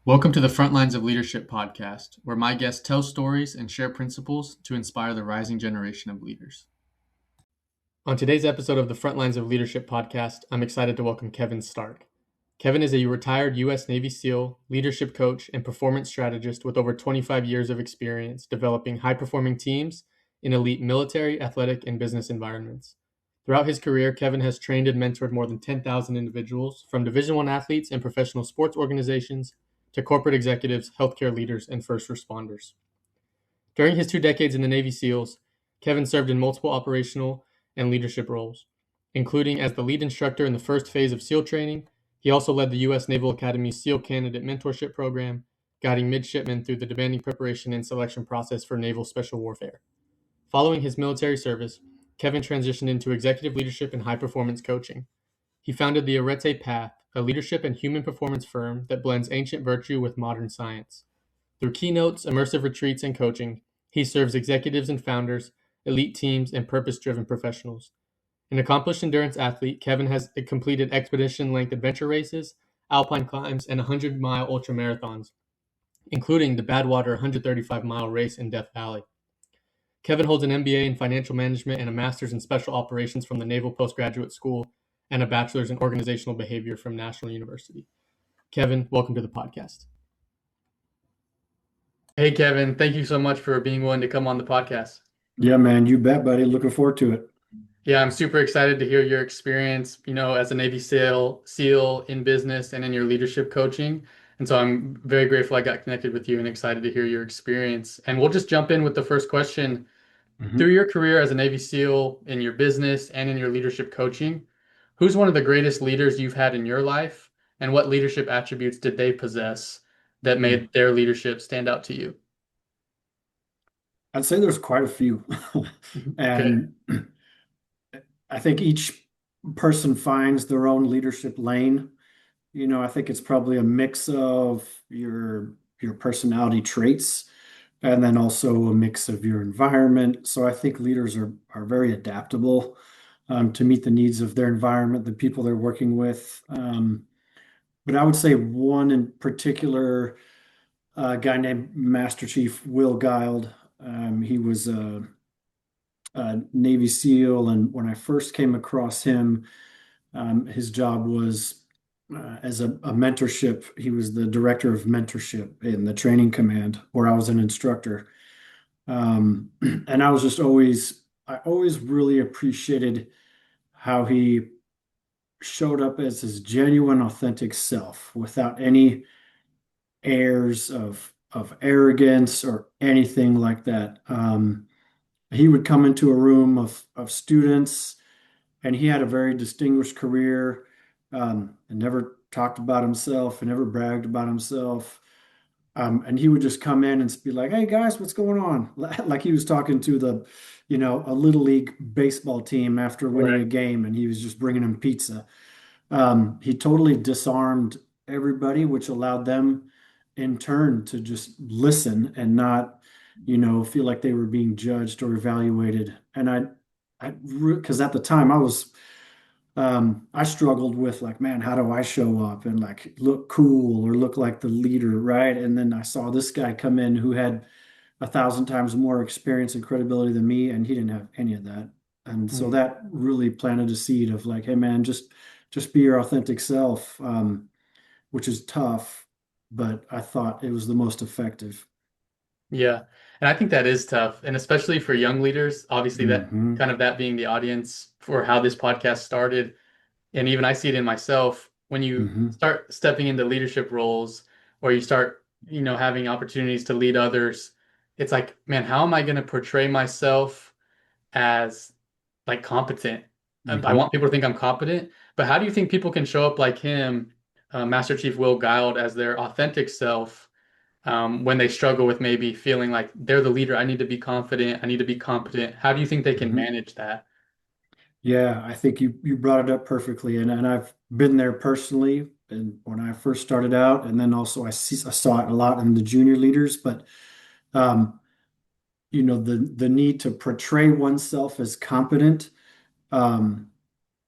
Welcome to the Frontlines of Leadership podcast, where my guests tell stories and share principles to inspire the rising generation of leaders. On today's episode of the Frontlines of Leadership podcast, I'm excited to welcome Kevin Stark. Kevin is a retired U.S. Navy SEAL, leadership coach, and performance strategist with over 25 years of experience developing high-performing teams in elite military, athletic, and business environments. Throughout his career, Kevin has trained and mentored more than 10,000 individuals, from Division I athletes and professional sports organizations to corporate executives, healthcare leaders, and first responders. During his 2 decades in the Navy SEALs, Kevin served in multiple operational and leadership roles, including as the lead instructor in the first phase of SEAL training. He also led the U.S. Naval Academy's SEAL Candidate Mentorship Program, guiding midshipmen through the demanding preparation and selection process for naval special warfare. Following his military service, Kevin transitioned into executive leadership and high-performance coaching. He founded the Arete Path, a leadership and human performance firm that blends ancient virtue with modern science. Through keynotes, immersive retreats, and coaching, he serves executives and founders, elite teams, and purpose-driven professionals. An accomplished endurance athlete, Kevin has completed expedition-length adventure races, alpine climbs, and 100-mile ultramarathons, including the Badwater 135-mile race in Death Valley. Kevin holds an MBA in financial management and a master's in special operations from the Naval Postgraduate School and a bachelor's in organizational behavior from National University. Kevin, welcome to the podcast. Hey, Kevin, thank you so much for being willing to come on the podcast. Yeah, man, you bet, buddy. Looking forward to it. Yeah, I'm super excited to hear your experience, as a Navy SEAL in business and in your leadership coaching. And so I'm very grateful I got connected with you and excited to hear your experience. And we'll just jump in with the first question. Through hmm your career as a Navy SEAL, in your business and in your leadership coaching, who's one of the greatest leaders you've had in your life, and what leadership attributes did they possess that made their leadership stand out to you? I'd say there's quite a few. Okay. And I think each person finds their own leadership lane. I think it's probably a mix of your personality traits and then also a mix of your environment. So I think leaders are very adaptable to meet the needs of their environment, the people they're working with. But I would say one in particular, a guy named Master Chief Will Guild. He was a Navy SEAL, and when I first came across him, his job was as a mentorship. He was the director of mentorship in the training command, where I was an instructor. And I always really appreciated how he showed up as his genuine, authentic self without any airs of arrogance or anything like that. He would come into a room of students, and he had a very distinguished career, and never talked about himself and never bragged about himself. And he would just come in and be like, "Hey guys, what's going on?" Like he was talking to a little league baseball team after winning Right. a game, and he was just bringing them pizza. He totally disarmed everybody, which allowed them in turn to just listen and not, feel like they were being judged or evaluated. And because at the time I struggled with like, man, how do I show up and like look cool or look like the leader, right? And then I saw this guy come in who had 1,000 times more experience and credibility than me, and he didn't have any of that. And so Mm. that really planted a seed of like, hey man, just be your authentic self, which is tough, but I thought it was the most effective. Yeah. And I think that is tough. And especially for young leaders, obviously that hmm kind of that being the audience for how this podcast started. And even I see it in myself when you hmm start stepping into leadership roles or you start, having opportunities to lead others. It's like, man, how am I going to portray myself as like competent? I hmm want people to think I'm competent, but how do you think people can show up like him, Master Chief Will Guiled, as their authentic self? When they struggle with maybe feeling like they're the leader, I need to be confident, I need to be competent. How do you think they can hmm manage that? Yeah, I think you brought it up perfectly, and I've been there personally. And when I first started out, and then also I saw it a lot in the junior leaders, but um, the need to portray oneself as competent, um,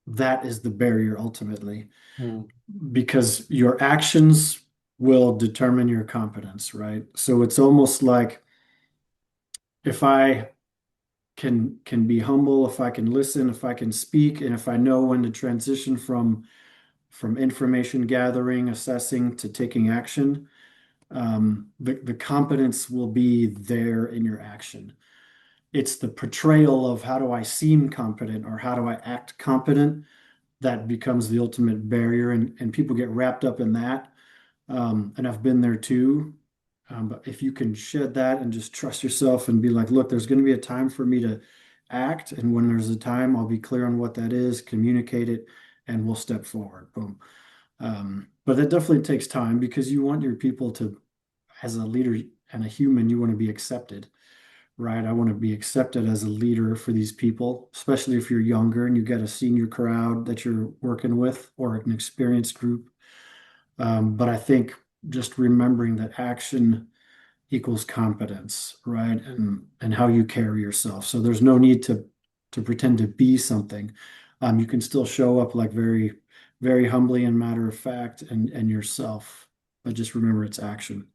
that is the barrier ultimately, Hmm. because your actions will determine your competence, right? So it's almost like if I can be humble, if I can listen, if I can speak, and if I know when to transition from information gathering, assessing to taking action, the competence will be there in your action. It's the portrayal of how do I seem competent or how do I act competent that becomes the ultimate barrier, and people get wrapped up in that. And I've been there too. But if you can shed that and just trust yourself and be like, look, there's going to be a time for me to act. And when there's a time, I'll be clear on what that is, communicate it, and we'll step forward. Boom. But that definitely takes time because you want your people to, as a leader and a human, you want to be accepted, right? I want to be accepted as a leader for these people, especially if you're younger and you got a senior crowd that you're working with or an experienced group. But I think just remembering that action equals competence, right? And how you carry yourself. So there's no need to pretend to be something. You can still show up like very, very humbly and matter of fact and yourself, but just remember it's action.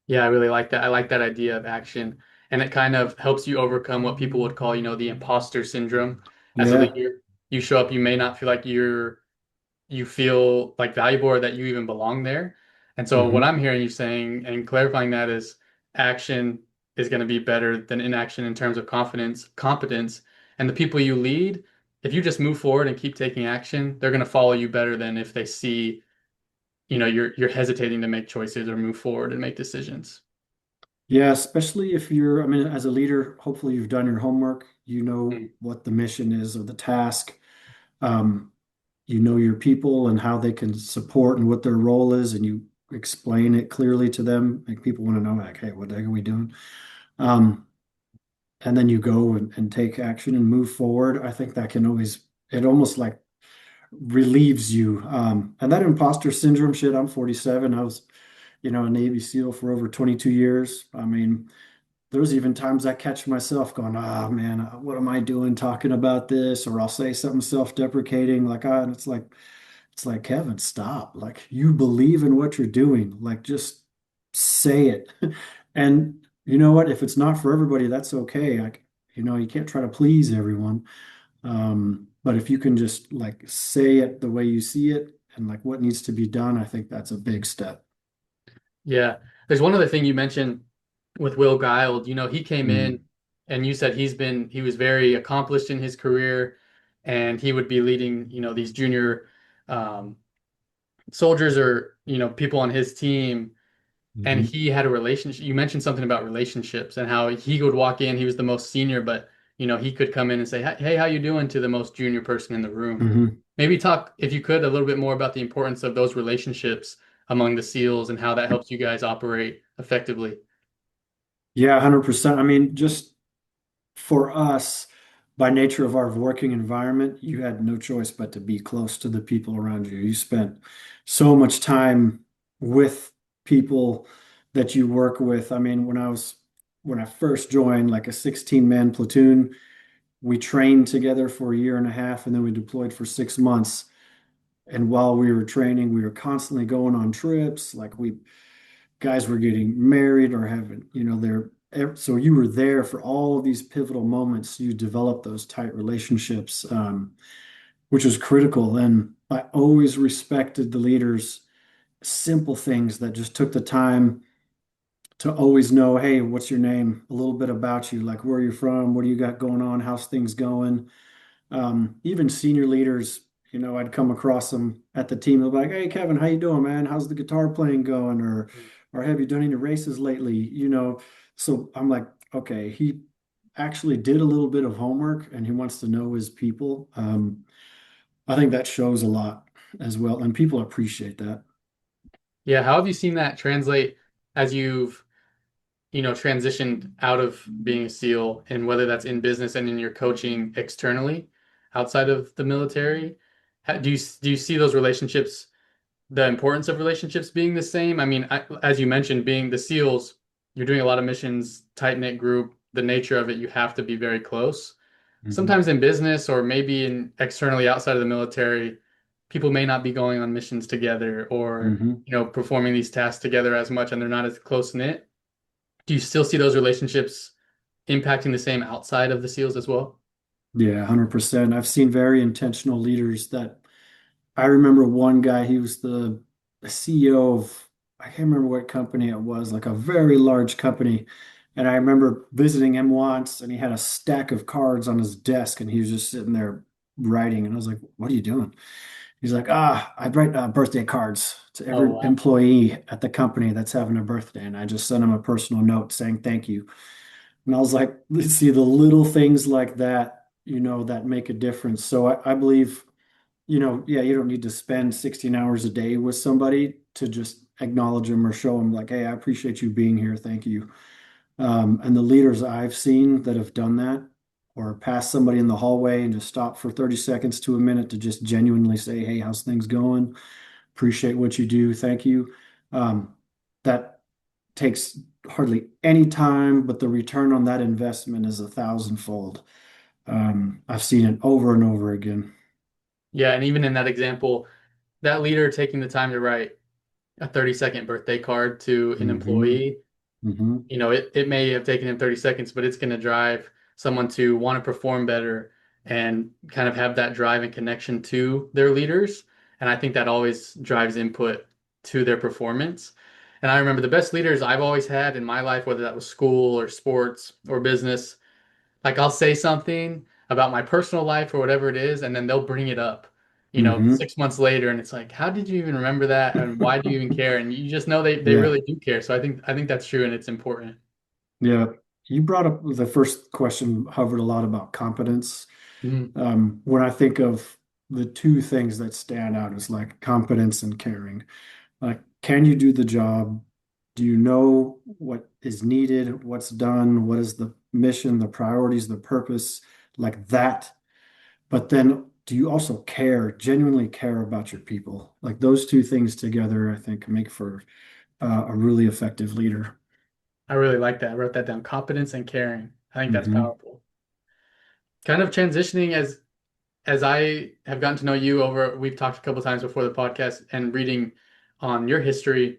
Yeah, I really like that. I like that idea of action. And it kind of helps you overcome what people would call, the imposter syndrome. As a Yeah. leader, you show up, you may not feel like you feel like valuable or that you even belong there. And so what Hmm. I'm hearing you saying and clarifying that is action is going to be better than inaction in terms of confidence, competence. And the people you lead, if you just move forward and keep taking action, they're going to follow you better than if they see, you're hesitating to make choices or move forward and make decisions. Yeah, especially if you're, I mean, as a leader, hopefully you've done your homework. You know Mm. what the mission is or the task. Um, you know your people and how they can support and what their role is, and you explain it clearly to them. Make people want to know, like, hey, what the heck are we doing? Um, and then you go and take action and move forward. I think that can always, it almost like relieves you. And that imposter syndrome shit, I'm 47. I was, a Navy SEAL for over 22 years. I mean, there's even times I catch myself going, ah, man, what am I doing talking about this? Or I'll say something self-deprecating, like, and it's like, Kevin, stop. Like, you believe in what you're doing. Like, just say it. And you know what? If it's not for everybody, that's okay. Like, you can't try to please everyone. But if you can just like say it the way you see it and like what needs to be done, I think that's a big step. Yeah. There's one other thing you mentioned with Will Guild. He came in Mm. and you said he was very accomplished in his career and he would be leading, these junior um, soldiers or, people on his team. And Hmm. he had a relationship. You mentioned something about relationships and how he would walk in, he was the most senior, but, he could come in and say, hey, how you doing to the most junior person in the room? Hmm. Maybe talk, if you could, a little bit more about the importance of those relationships among the SEALs and how that helps you guys operate effectively. Yeah, 100%. I mean, just for us, by nature of our working environment, you had no choice but to be close to the people around you. You spent so much time with people that you work with. I mean, when I first joined, like a 16-man platoon, we trained together for a year and a half, and then we deployed for 6 months. And while we were training, we were constantly going on trips. Like we guys were getting married or having, so you were there for all of these pivotal moments. You developed those tight relationships, which was critical. And I always respected the leaders, simple things that just took the time to always know, hey, what's your name? A little bit about you, like where you're from, what do you got going on, how's things going? Even senior leaders, I'd come across them at the team. They're like, "Hey, Kevin, how you doing, man? How's the guitar playing going? Or have you done any races lately?" So I'm like, okay, he actually did a little bit of homework and he wants to know his people. I think that shows a lot as well, and people appreciate that. Yeah, how have you seen that translate as you've, transitioned out of being a SEAL and whether that's in business and in your coaching externally outside of the military? Do you see those relationships, the importance of relationships being the same? I mean, as you mentioned, being the SEALs, you're doing a lot of missions, tight-knit group, the nature of it, you have to be very close. Mhm. Sometimes in business or maybe in externally outside of the military, people may not be going on missions together or, Hmm. performing these tasks together as much and they're not as close knit. Do you still see those relationships impacting the same outside of the SEALs as well? Yeah, 100%. I've seen very intentional leaders that I remember one guy, he was the CEO of, I can't remember what company it was, like a very large company. And I remember visiting him once and he had a stack of cards on his desk and he was just sitting there writing. And I was like, what are you doing? He's like, I write birthday cards to Oh, every wow. employee at the company that's having a birthday. And I just sent him a personal note saying thank you. And I was like, let's see the little things like that, that make a difference. So I believe, yeah, you don't need to spend 16 hours a day with somebody to just acknowledge them or show them like, hey, I appreciate you being here. Thank you. And the leaders I've seen that have done that or pass somebody in the hallway and just stop for 30 seconds to a minute to just genuinely say, hey, how's things going? Appreciate what you do. Thank you. That takes hardly any time, but the return on that investment is a thousandfold. I've seen it over and over again. Yeah, and even in that example, that leader taking the time to write a 30-second birthday card to an Hmm. employee, Hmm. it may have taken him 30 seconds, but it's going to drive someone to want to perform better and kind of have that drive and connection to their leaders. And I think that always drives input to their performance. And I remember the best leaders I've always had in my life, whether that was school or sports or business, like I'll say something about my personal life or whatever it is, and then they'll bring it up, Hmm. 6 months later, and it's like, how did you even remember that? And why do you even care? And you just know they Yeah. really do care. So I think that's true and it's important. Yeah. You brought up the first question, hovered a lot about competence. Mhm. When I think of the two things that stand out is like competence and caring. Like, can you do the job? Do you know what is needed, what's done, what is the mission, the priorities, the purpose, like that? But then do you also care, genuinely care about your people? Like those two things together, I think, make for a really effective leader. I really like that. I wrote that down. Competence and caring. I think that's Hmm. powerful. Kind of transitioning as I have gotten to know you over, we've talked a couple times before the podcast and reading on your history.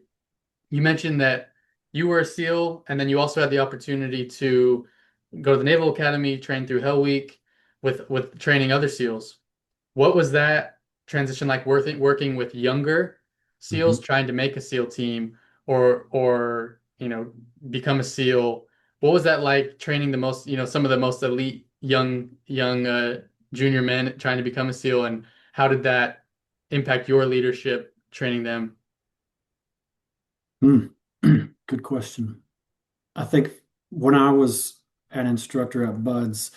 You mentioned that you were a SEAL, and then you also had the opportunity to go to the Naval Academy, train through Hell Week with training other SEALs. What was that transition like working with younger SEALs Hmm. trying to make a SEAL team or become a SEAL? What was that like training the most, some of the most elite young junior men trying to become a SEAL, and how did that impact your leadership training them? Hmm. Good question. I think when I was an instructor at Buds,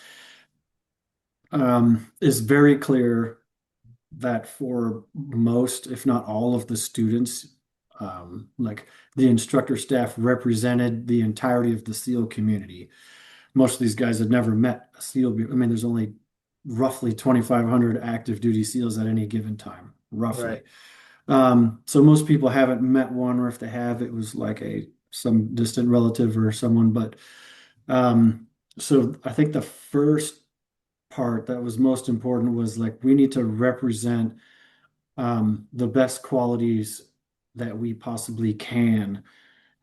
it's very clear that for most, if not all of the students, like the instructor staff represented the entirety of the SEAL community. Most of these guys had never met a SEAL. I mean, there's only roughly 2,500 active duty SEALs at any given time, Right. roughly. So most people haven't met one, or if they have, it was like some distant relative or someone. But um, so I think the first part that was most important was like we need to represent the best qualities that we possibly can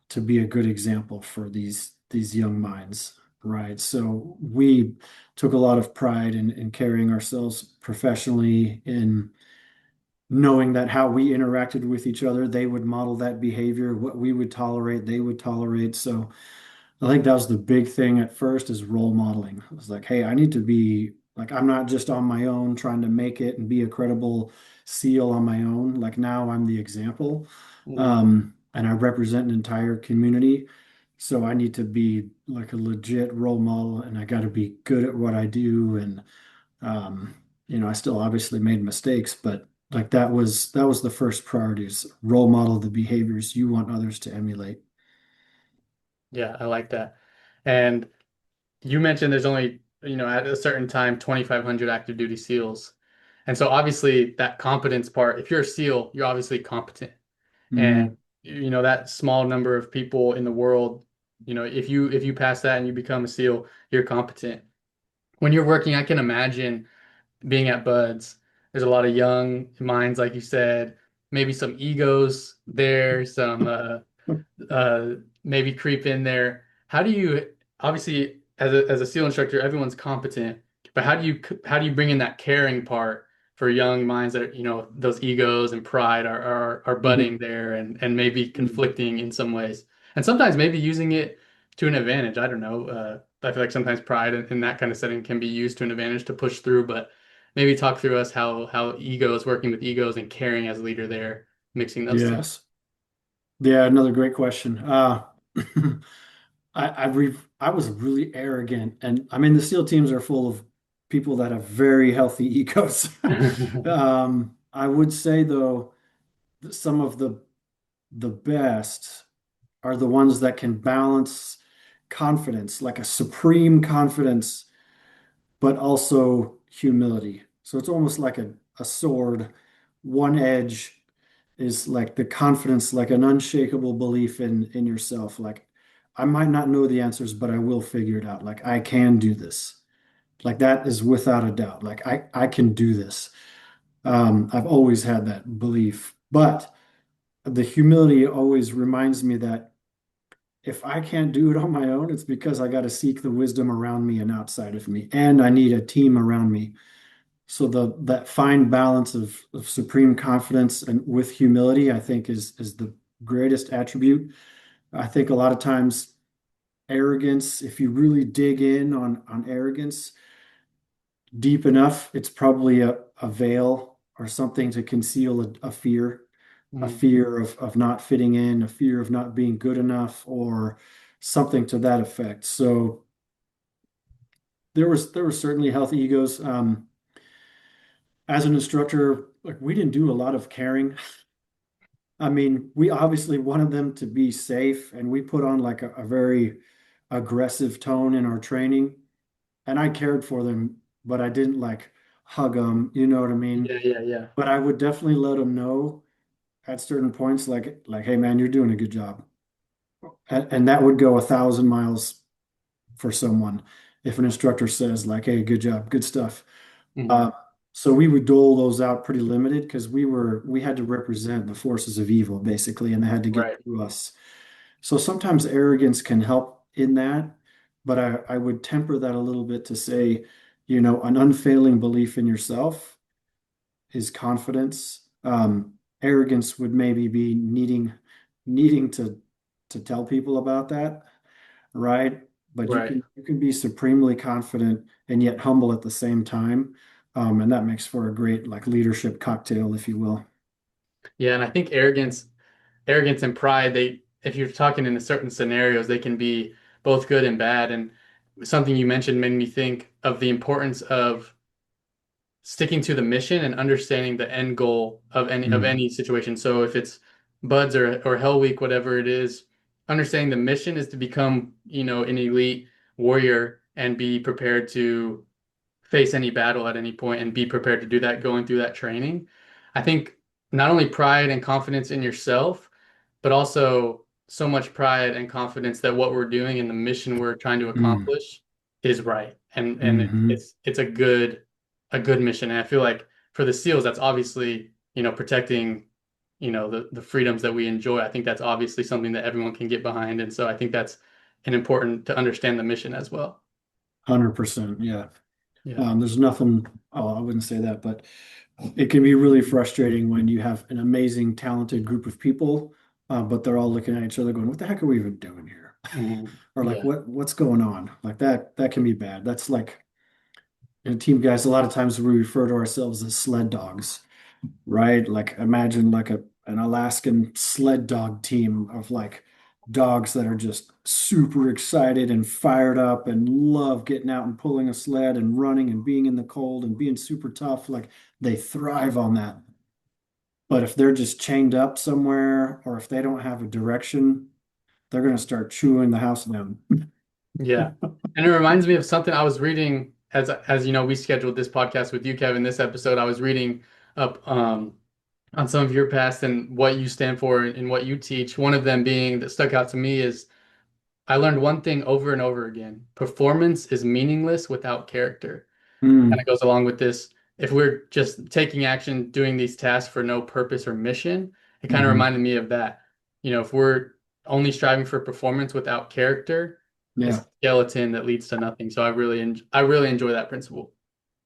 to be a good example for these young minds, right? So we took a lot of pride in carrying ourselves professionally in knowing that how we interacted with each other, they would model that behavior, what we would tolerate, they would tolerate. So I think that was the big thing at first is role modeling. It was like, hey, I need to be like, I'm not just on my own trying to make it and be a credible SEAL on my own. Like now I'm the example. Mhm. And I represent an entire community. So I need to be like a legit role model and I got to be good at what I do. And um, I still obviously made mistakes, but like that was the first priority is role model the behaviors you want others to emulate. Yeah, I like that. And you mentioned there's only, at a certain time, 2,500 active duty SEALs. And so obviously that competence part, if you're a SEAL, you're obviously competent. And Hmm. that small number of people in the world, if you pass that and you become a SEAL, you're competent. When you're working, I can imagine being at Buds. there's a lot of young minds, like you said, maybe some egos there, some uh, maybe creep in there. How do you, obviously, as a SEAL instructor, everyone's competent, but how do you bring in that caring part for young minds that are, those egos and pride are Mhm. budding there and maybe Mhm. conflicting in some ways, and sometimes maybe using it to an advantage. I don't know. I feel like sometimes pride in that kind of setting can be used to an advantage to push through, but maybe talk through us how egos working with egos and caring as a leader there, mixing those two. Yes. Yeah, another great question. I was really arrogant, and I mean the SEAL teams are full of people that have very healthy egos. I would say though, that some of the best are the ones that can balance confidence, like a supreme confidence, but also humility. So it's almost like a sword. One edge is like the confidence, like an unshakable belief in yourself. Like I might not know the answers, but I will figure it out. Like I can do this. Like that is without a doubt. Like I can do this. I've always had that belief, but the humility always reminds me that if I can't do it on my own, it's because I got to seek the wisdom around me and outside of me, and I need a team around me. So that fine balance of supreme confidence and with humility, I think is the greatest attribute. I think a lot of times arrogance, if you really dig in on arrogance deep enough, it's probably a veil or something to conceal a Mhm. fear of not fitting in, a fear of not being good enough, or something to that effect. So there was certainly healthy egos. As an instructor, like we didn't do a lot of caring. I mean, we obviously wanted them to be safe, and we put on like a very aggressive tone in our training. And I cared for them, but I didn't like hug them, you know what I mean? Yeah, yeah, yeah. But I would definitely let them know at certain points, like, hey man, you're doing a good job. And that would go 1,000 miles for someone if an instructor says like, hey, good job, good stuff. Mhm. Uh, so we would dole those out pretty limited because we had to represent the forces of evil basically, and they had to get Right. through us. So sometimes arrogance can help in that, but I would temper that a little bit to say, an unfailing belief in yourself is confidence. Arrogance would maybe be needing to tell people about that, right? But you Right. can be supremely confident and yet humble at the same time. And that makes for a great like leadership cocktail, if you will. Yeah, and I think arrogance and pride, if you're talking in certain scenarios, they can be both good and bad. And something you mentioned made me think of the importance of sticking to the mission and understanding the end goal of Mm, any situation. So if it's Buds or Hell Week, whatever it is, understanding the mission is to become, an elite warrior and be prepared to face any battle at any point and be prepared to do that going through that training. I think not only pride and confidence in yourself, but also so much pride and confidence that what we're doing and the mission we're trying to mm, accomplish is right. And hmm it's a good mission. And I feel like for the SEALs, that's obviously, protecting, the freedoms that we enjoy. I think that's obviously something that everyone can get behind. And so I think that's an important to understand the mission as well. 100%. Yeah. Yeah. There's nothing, oh, I wouldn't say that, but it can be really frustrating when you have an amazing, talented group of people, but they're all looking at each other going, what the heck are we even doing here? Mhm. Or like, Yeah. what's going on? Like that can be bad. That's like in team guys, a lot of times we refer to ourselves as sled dogs, right? Like imagine like an Alaskan sled dog team of like dogs that are just super excited and fired up and love getting out and pulling a sled and running and being in the cold and being super tough. Like they thrive on that. But if they're just chained up somewhere or if they don't have a direction, they're going to start chewing the house down. Yeah. And it reminds me of something I was reading as we scheduled this podcast with you, Kevin, this episode. I was reading up on some of your past and what you stand for and what you teach. One of them being that stuck out to me is I learned one thing over and over again. Performance is meaningless without character. Kind of Mm, goes along with this. if we're just taking action, doing these tasks for no purpose or mission, it kind of Hmm. reminded me of that. If we're only striving for performance without character, it's Yeah, a skeleton that leads to nothing. So I really enjoy that principle.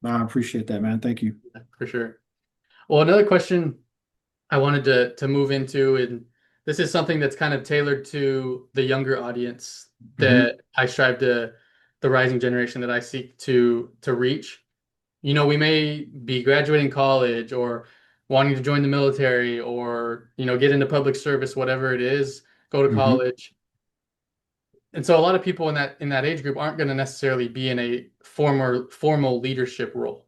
I appreciate that, man. Thank you. Yeah, for sure. Well, another question I wanted to move into, and this is something that's kind of tailored to the younger audience Hmm. that I strive to, the rising generation that I seek to reach. We may be graduating college or wanting to join the military or, get into public service, whatever it is, go to Hmm. college. And so a lot of people in that age group aren't going to necessarily be in a formal leadership role.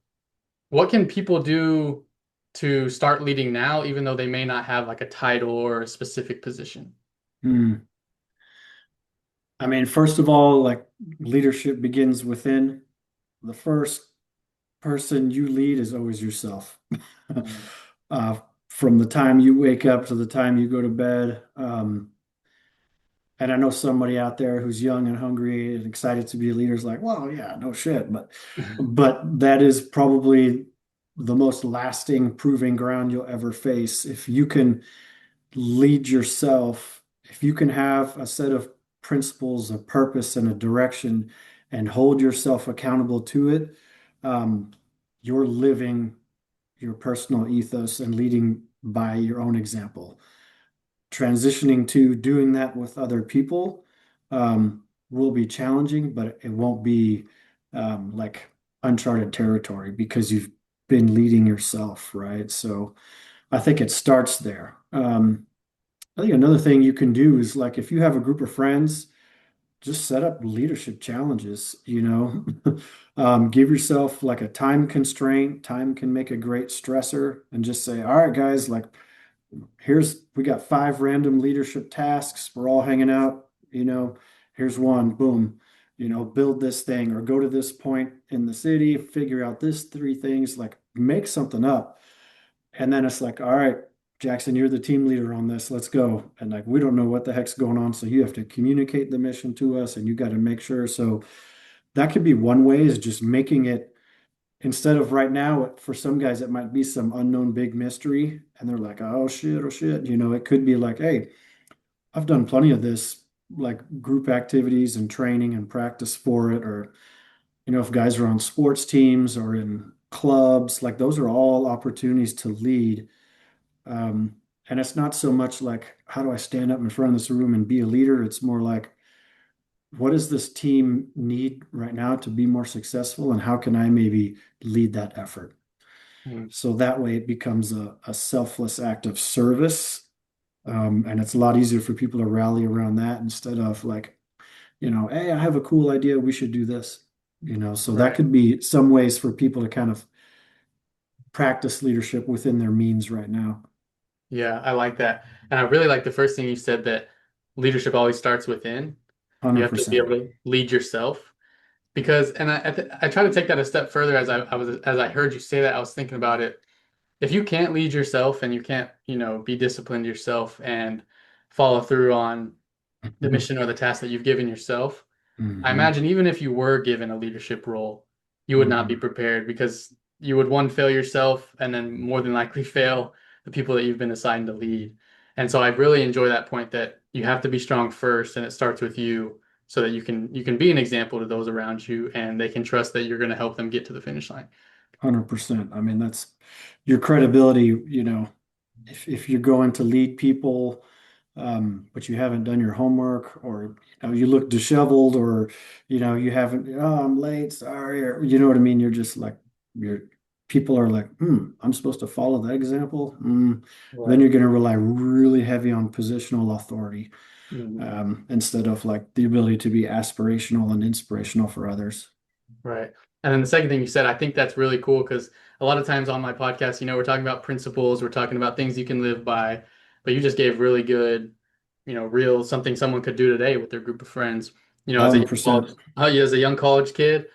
What can people do to start leading now, even though they may not have like a title or a specific position? Mm. I mean, first of all, like leadership begins within. The first person you lead is always yourself. Mm. uh, from the time you wake up to the time you go to bed. And I know somebody out there who's young and hungry and excited to be a leader is like, well, yeah, no shit. But that is probably the most lasting proving ground you'll ever face. If you can lead yourself, if you can have a set of principles, a purpose, and a direction, and hold yourself accountable to it, um, you're living your personal ethos and leading by your own example. Transitioning to doing that with other people will be challenging, but it won't be like uncharted territory because you've been leading yourself, right? So I think it starts there. I think another thing you can do is like if you have a group of friends, just set up leadership challenges, give yourself like a time constraint. Time can make a great stressor and just say, all right, guys, like we got 5 random leadership tasks. We're all hanging out, here's one, boom, build this thing or go to this point in the city, figure out this 3 things, like make something up. And then it's like, all right, Jackson, you're the team leader on this. Let's go. And like, we don't know what the heck's going on. So you have to communicate the mission to us and you got to make sure. So that could be one way is just making it instead of right now, for some guys, it might be some unknown big mystery. And they're like, oh shit, oh shit. It could be like, hey, I've done plenty of this, like group activities and training and practice for it. Or, if guys are on sports teams or in clubs, like those are all opportunities to lead. And it's not so much like, how do I stand up in front of this room and be a leader? It's more like, what does this team need right now to be more successful? And how can I maybe lead that effort? Mm. So that way it becomes a selfless act of service. And it's a lot easier for people to rally around that instead of like, hey, I have a cool idea. We should do this. So that Right. could be some ways for people to kind of practice leadership within their means right now. Yeah, I like that. And I really like the first thing you said that leadership always starts within. You have to be 100%. able to lead yourself because, and I try to take that a step further as I heard you say that, I was thinking about it. If you can't lead yourself and you can't, be disciplined yourself and follow through on the mission or the task that you've given yourself, I Hmm. imagine even if you were given a leadership role, you would not be Hmm. prepared because you would one fail yourself and then more than likely fail the people that you've been assigned to lead. And so I really enjoy that point that you have to be strong first and it starts with you so that you can be an example to those around you and they can trust that you're going to help them get to the finish line. 100%. I mean, that's your credibility, if you're going to lead people, but you haven't done your homework or, you look disheveled or, you haven't, oh, I'm late, sorry, or you know what I mean? You're just like, you're, people are like, I'm supposed to follow that example. Then Right. you're going to rely really heavy on positional authority, Mhm. instead of like the ability to be aspirational and inspirational for others. Right. And then the second thing you said, I think that's really cool because a lot of times on my podcast, we're talking about principles, we're talking about things you can live by, but you just gave really good, real something someone could do today with their group of friends. $100%. As a young college kid,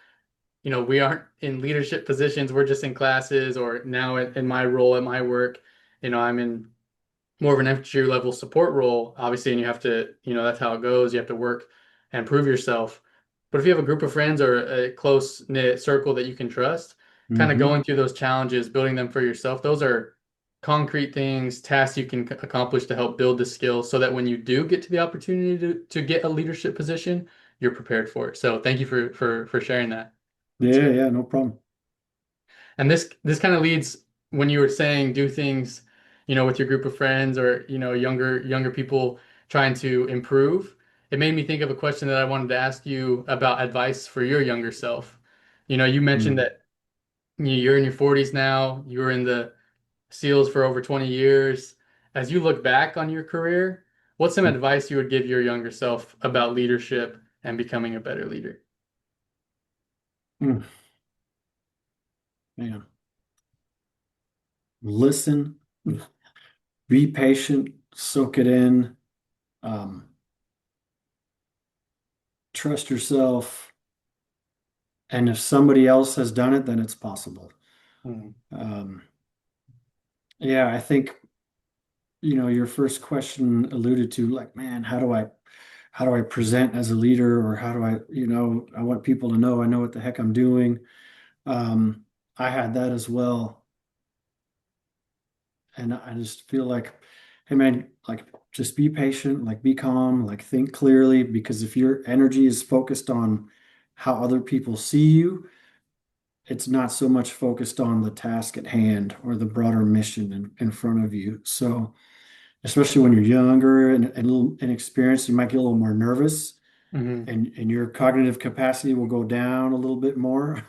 we aren't in leadership positions, we're just in classes or now in my role at my work, I'm in more of an entry level support role, obviously, and you have to, that's how it goes. You have to work and prove yourself. But if you have a group of friends or a close knit circle that you can trust, kind of Hmm. going through those challenges, building them for yourself, those are concrete things, tasks you can accomplish to help build the skills so that when you do get to the opportunity to get a leadership position, you're prepared for it. So thank you for sharing that. That's Yeah, good. yeah, no problem. And this kind of leads when you were saying do things, with your group of friends or, younger people trying to improve. It made me think of a question that I wanted to ask you about advice for your younger self. You mentioned Mm. that you're in your 40s now, you were in the SEALs for over 20 years. As you look back on your career, what's some advice you would give your younger self about leadership and becoming a better leader? Mm. Man, listen, be patient, soak it in, um, trust yourself, and if somebody else has done it, then it's possible. Mm, Um, yeah, I think, your first question alluded to like, man, how do I present as a leader, or how do I, I want people to know I know what the heck I'm doing. Um, I had that as well. And I just feel like, hey man, like just be patient, like be calm, like think clearly, because if your energy is focused on how other people see you, it's not so much focused on the task at hand or the broader mission in front of you. So, especially when you're younger and a little inexperienced, you might get a little more nervous, mhm. and your cognitive capacity will go down a little bit more.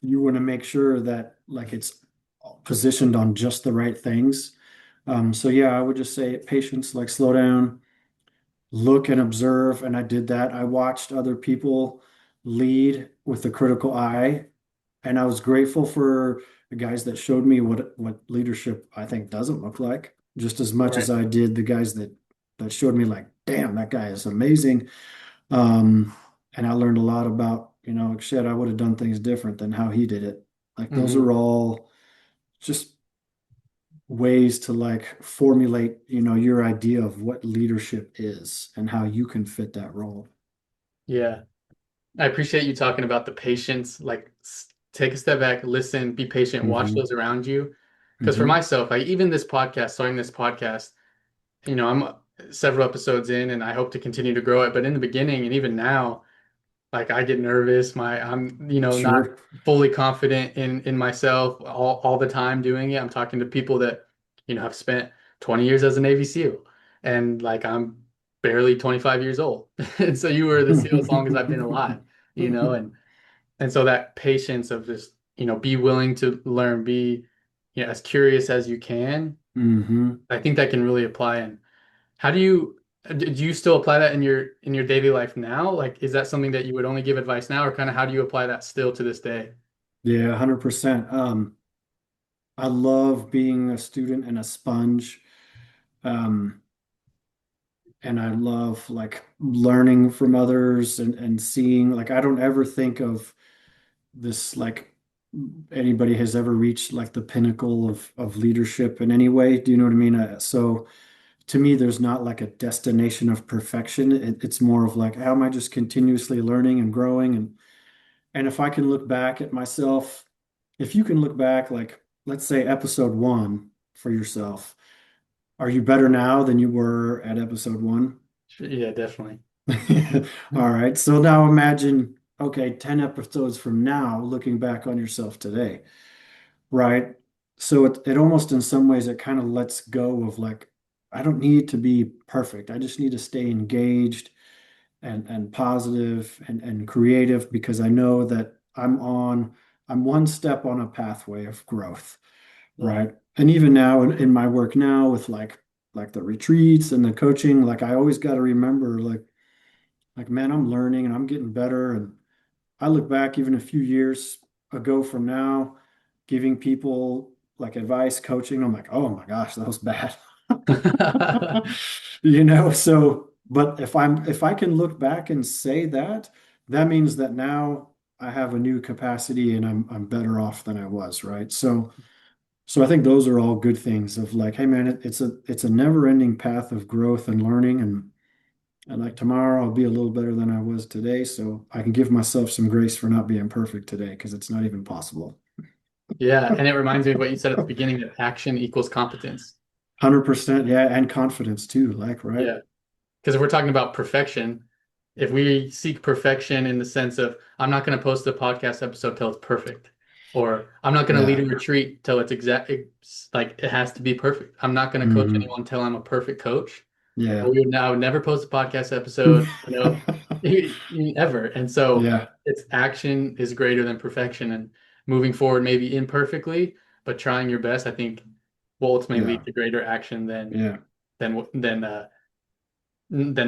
You want to make sure that like it's positioned on just the right things. So yeah, I would just say patience, like slow down, look and observe. And I did that. I watched other people lead with a critical eye, and I was grateful for the guys that showed me what leadership I think doesn't look like, just as much as Right. I did the guys that showed me like, damn, that guy is amazing. Um, and I learned a lot about, shit, I would have done things different than how he did it. Like those Hmm. are all just ways to like formulate, your idea of what leadership is and how you can fit that role. Yeah. I appreciate you talking about the patience, like take a step back, listen, be patient, watch Hmm. those around you. Because for Hmm. myself, even this podcast, starting this podcast, I'm several episodes in and I hope to continue to grow it. But in the beginning and even now, like I get nervous. I'm, not Sure. fully confident in myself all the time doing it. I'm talking to people that, have spent 20 years as a Navy SEAL and like I'm barely 25 years old. And so you were the SEAL as long as I've been alive, and so that patience of just, be willing to learn, be, as curious as you can. Hmm. I think that can really apply. And how do you still apply that in your daily life now? Like, is that something that you would only give advice now, or kind of how do you apply that still to this day? Yeah, 100%. I love being a student and a sponge. Um, and I love like learning from others and seeing like I don't ever think of this like anybody has ever reached like the pinnacle of leadership in any way. Do you know what I mean? So to me, there's not like a destination of perfection. It's more of like how am I just continuously learning and growing, and if I can look back at myself, if you can look back like let's say episode one for yourself, are you better now than you were at episode one? Yeah, definitely. All right. So now imagine, okay, 10 episodes from now, looking back on yourself today, right? So it almost in some ways it kind of lets go of like, I don't need to be perfect. I just need to stay engaged and positive and creative because I know that I'm one step on a pathway of growth, Yeah. right? And even now in my work now with like the retreats and the coaching, like I always got to remember like man, I'm learning and I'm getting better. And I look back even a few years ago from now, giving people like advice, coaching. I'm like, oh my gosh, that was bad. So, but if I can look back and say that, that means that now I have a new capacity and I'm better off than I was, right? So I think those are all good things of like, hey man, it's a never-ending path of growth and learning, and like tomorrow I'll be a little better than I was today, so I can give myself some grace for not being perfect today because it's not even possible. Yeah, and it reminds me of what you said at the beginning that action equals competence. 100%. Yeah. And confidence too. Like, right. Yeah. Because if we're talking about perfection, if we seek perfection in the sense of I'm not going to post a podcast episode till it's perfect, or I'm not going to lead Yeah. a retreat till it's like it has to be perfect. I'm not going to coach Hmm. anyone till I'm a perfect coach. Yeah. I would never post a podcast episode, ever. And so Yeah. it's action is greater than perfection, and moving forward, maybe imperfectly, but trying your best, I think will ultimately Yeah. lead to greater action Yeah. than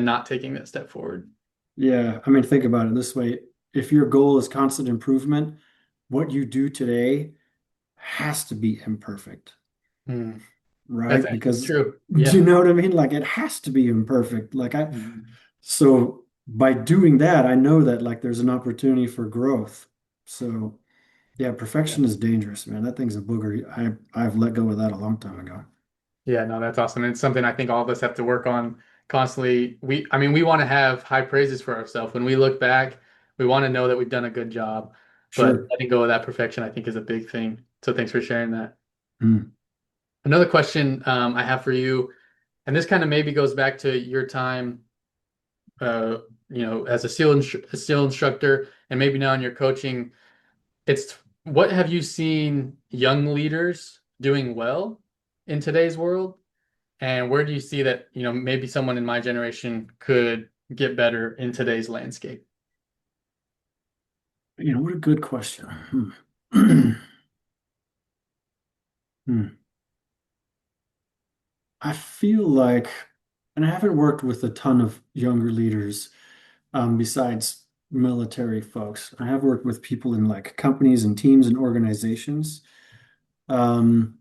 not taking that step forward. Yeah. I mean, think about it this way. If your goal is constant improvement, what you do today has to be imperfect, Hmm. That's right? actually Because true. do Yeah. you know what I mean? Like it has to be imperfect. Mhm. So by doing that, I know that like there's an opportunity for growth. So yeah, Yeah. perfection is dangerous, man. That thing's a booger. I've let go of that a long time ago. Yeah, no, that's awesome. And it's something I think all of us have to work on constantly. I mean, we want to have high praises for ourselves. When we look back, we want to know that we've done a good job, but Sure. letting go of that perfection, I think, is a big thing. So thanks for sharing that. Mm. Another question I have for you, and this kind of maybe goes back to your time, uh, as a SEAL instructor, and maybe now in your coaching. It's what have you seen young leaders doing well in today's world? And where do you see that, maybe someone in my generation could get better in today's landscape? What a good question. Hmm. Hmm. I feel like, and I haven't worked with a ton of younger leaders, besides military folks. I have worked with people in like companies and teams and organizations. Um,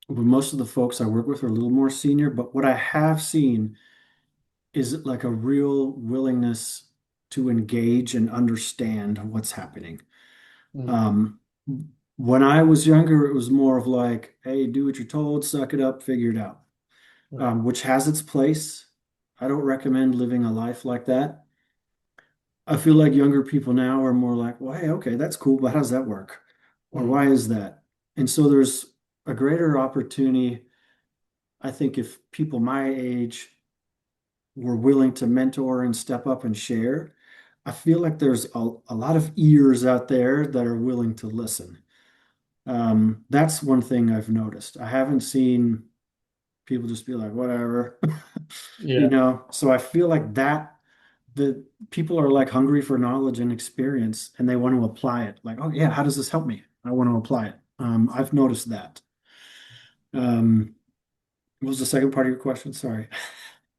but most of the folks I work with are a little more senior. But what I have seen is like a real willingness to engage and understand what's happening. Mm, Um, when I was younger, it was more of like, hey, do what you're told, suck it up, figure it out, right. which has its place. I don't recommend living a life like that. I feel like younger people now are more like, well, hey, okay, that's cool, but how does that work? Or Mm, why is that? And so there's a greater opportunity, I think, if people my age were willing to mentor and step up and share. I feel like there's a lot of ears out there that are willing to listen. That's one thing I've noticed. I haven't seen people just be like, whatever, yeah. So I feel like that the people are like hungry for knowledge and experience and they want to apply it. Like, oh yeah, how does this help me? I want to apply it. I've noticed that. What was the second part of your question? Sorry.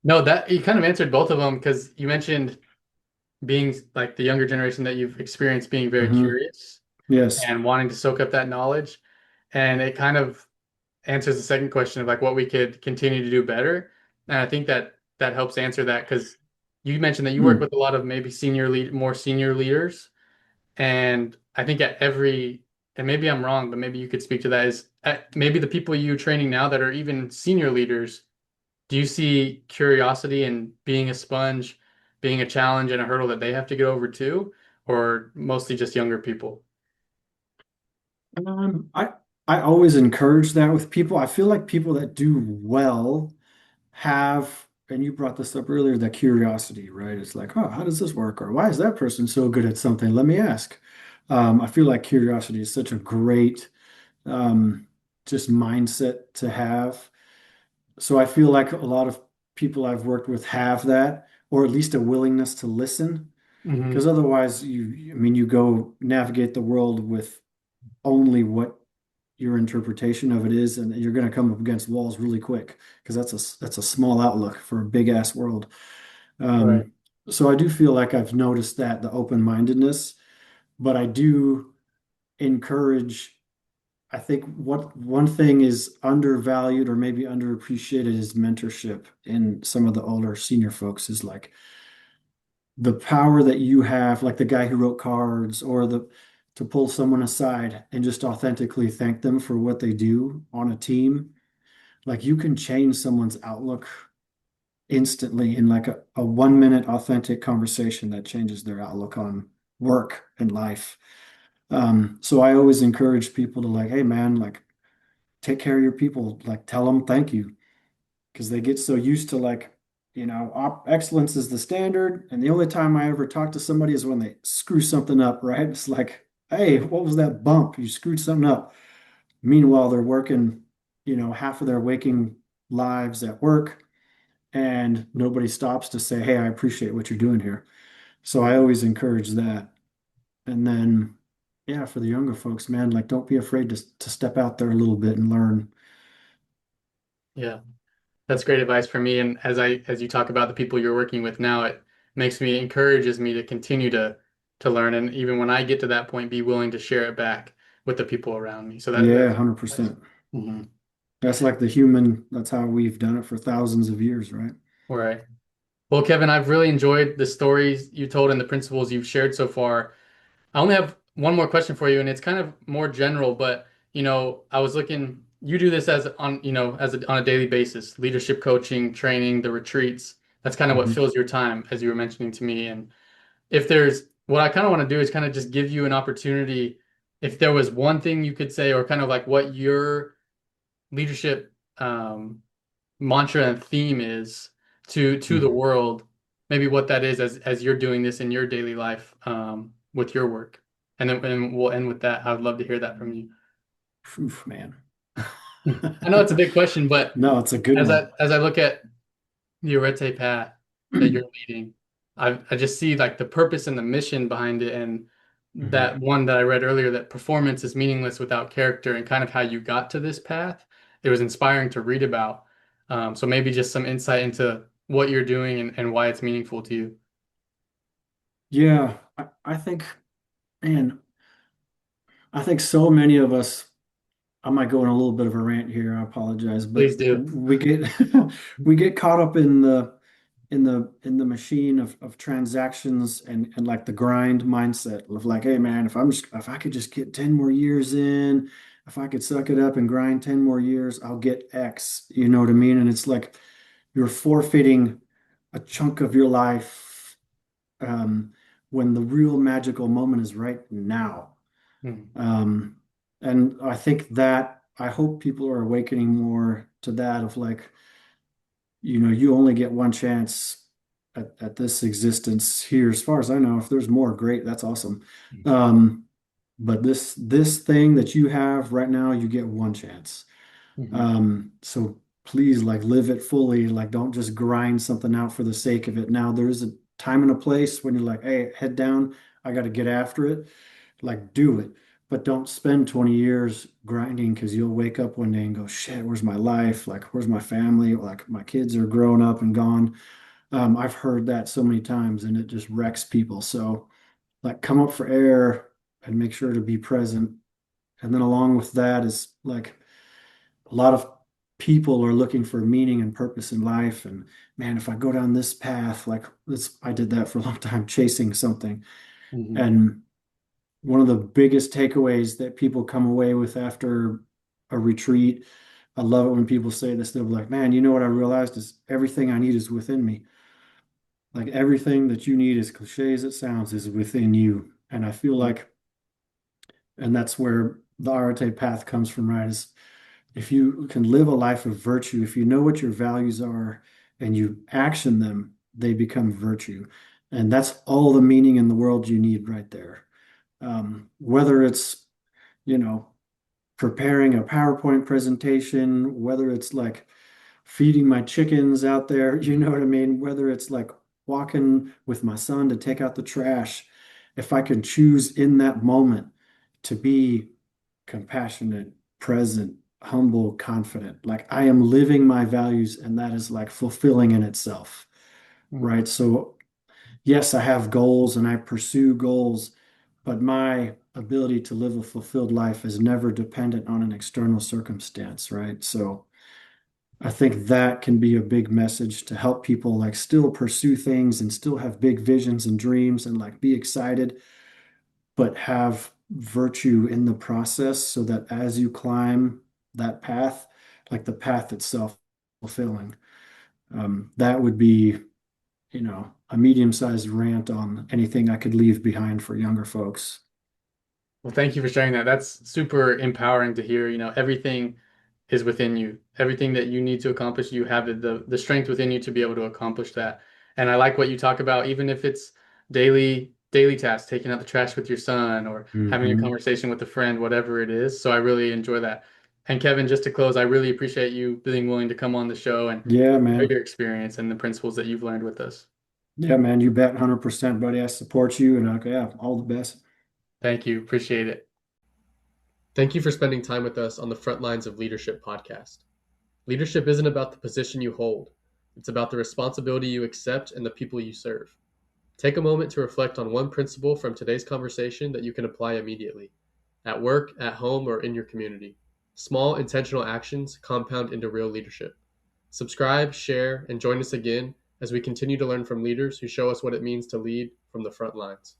No, that you kind of answered both of them because you mentioned being like the younger generation that you've experienced being very Hmm. curious Yes. and wanting to soak up that knowledge. And it kind of answers the second question of like what we could continue to do better. And I think that that helps answer that because you mentioned that you work Mm. with a lot of maybe more senior leaders. And I think and maybe I'm wrong, but maybe you could speak to that, is maybe the people you're training now that are even senior leaders, do you see curiosity and being a sponge, being a challenge and a hurdle that they have to get over too, or mostly just younger people? Um, I I always encourage that with people. I feel like people that do well have, and you brought this up earlier, that curiosity, right? It's like, oh, how does this work? Or why is that person so good at something? Let me ask. I feel like curiosity is such a great um, just mindset to have. So I feel like a lot of people I've worked with have that, or at least a willingness to listen. Because Hmm. otherwise, I mean, you go navigate the world with only what your interpretation of it is, and you're going to come up against walls really quick because that's a small outlook for a big ass world. Right. Um, so I do feel like I've noticed that the open-mindedness, but I do encourage. I think what one thing is undervalued or maybe underappreciated is mentorship in some of the older senior folks is like the power that you have, like the guy who wrote cards or the to pull someone aside and just authentically thank them for what they do on a team. Like you can change someone's outlook instantly in like a 1 minute authentic conversation that changes their outlook on work and life. So I always encourage people to like, hey man, like take care of your people, like tell them thank you because they get so used to like, excellence is the standard. And the only time I ever talk to somebody is when they screw something up, right? It's like, hey, what was that bump? You screwed something up. Meanwhile, they're working, half of their waking lives at work, and nobody stops to say, hey, I appreciate what you're doing here. So I always encourage that. And then, yeah, for the younger folks, man, like don't be afraid to step out there a little bit and learn. Yeah. That's great advice for me. And as you talk about the people you're working with now, it encourages me to continue to learn. And even when I get to that point, be willing to share it back with the people around me. So Yeah, that's 100%. mhm. That's like the human, that's how we've done it for thousands of years, right? Right. Well, Kevin, I've really enjoyed the stories you told and the principles you've shared so far. I only have one more question for you, and it's kind of more general, but I was looking, you do this as on, on a daily basis, leadership coaching, training, the retreats. That's kind of what Mhm. fills your time, as you were mentioning to me. And if there's what I kind of want to do is kind of just give you an opportunity, if there was one thing you could say, or kind of like what your leadership mantra and theme is to the Mhm. world, maybe what that is as you're doing this in your daily life with your work. And we'll end with that. I would love to hear that from you. Oof, man. I know it's a big question, but No, it's a good one. as I look at the Arete Path that you're leading, I just see like the purpose and the mission behind it, and Mhm. that one that I read earlier, that performance is meaningless without character, and kind of how you got to this path. It was inspiring to read about. So maybe just some insight into what you're doing and why it's meaningful to you. Yeah, I think, man, I think so many of us, I might go on a little bit of a rant here, I apologize, Please but do. we get we get caught up in the machine of transactions and like the grind mindset of like, hey man, if I could just get 10 more years in, if I could suck it up and grind 10 more years, I'll get X, you know what I mean? And it's like you're forfeiting a chunk of your life when the real magical moment is right now. Mhm. Um, and I think that I hope people are awakening more to that of like, you only get one chance at this existence here. As far as I know, if there's more, great, that's awesome. Um, but this thing that you have right now, you get one chance. Mhm. So please like live it fully. Like don't just grind something out for the sake of it. Now there is a time and a place when you're like, hey, head down, I got to get after it. Like do it. But don't spend 20 years grinding because you'll wake up one day and go, shit, where's my life? Like, where's my family? Like, my kids are grown up and gone. I've heard that so many times and it just wrecks people. So, like, come up for air and make sure to be present. And then, along with that, is like a lot of people are looking for meaning and purpose in life. And man, if I go down this path, like, I did that for a long time, chasing something. Mhm. And one of the biggest takeaways that people come away with after a retreat. I love it when people say this. They'll be like, man, you know what I realized is everything I need is within me. Like everything that you need, as cliche as it sounds, is within you. And I feel Mhm. like, and that's where the Arete path comes from, right? Is if you can live a life of virtue, if you know what your values are and you action them, they become virtue. And that's all the meaning in the world you need right there. Whether it's, you know, preparing a PowerPoint presentation, whether it's like feeding my chickens out there, you know what I mean? Whether it's like walking with my son to take out the trash, if I can choose in that moment to be compassionate, present, humble, confident, like I am living my values and that is like fulfilling in itself, Mhm. right? So yes, I have goals and I pursue goals, but my ability to live a fulfilled life is never dependent on an external circumstance, right? So I think that can be a big message to help people like still pursue things and still have big visions and dreams and like be excited, but have virtue in the process so that as you climb that path, like the path itself fulfilling. That would be a medium-sized rant on anything I could leave behind for younger folks. Well, thank you for sharing that. That's super empowering to hear. Everything is within you. Everything that you need to accomplish, you have the strength within you to be able to accomplish that. And I like what you talk about, even if it's daily tasks, taking out the trash with your son or having a Hmm. conversation with a friend, whatever it is. So I really enjoy that. And Kevin, just to close, I really appreciate you being willing to come on the show and Yeah, share man. your experience and the principles that you've learned with us. Yeah, man. You bet 100%, buddy. I support you and yeah, all the best. Thank you. Appreciate it. Thank you for spending time with us on the Front Lines of Leadership podcast. Leadership isn't about the position you hold, it's about the responsibility you accept and the people you serve. Take a moment to reflect on one principle from today's conversation that you can apply immediately at work, at home, or in your community. Small, intentional actions compound into real leadership. Subscribe, share, and join us again as we continue to learn from leaders who show us what it means to lead from the front lines.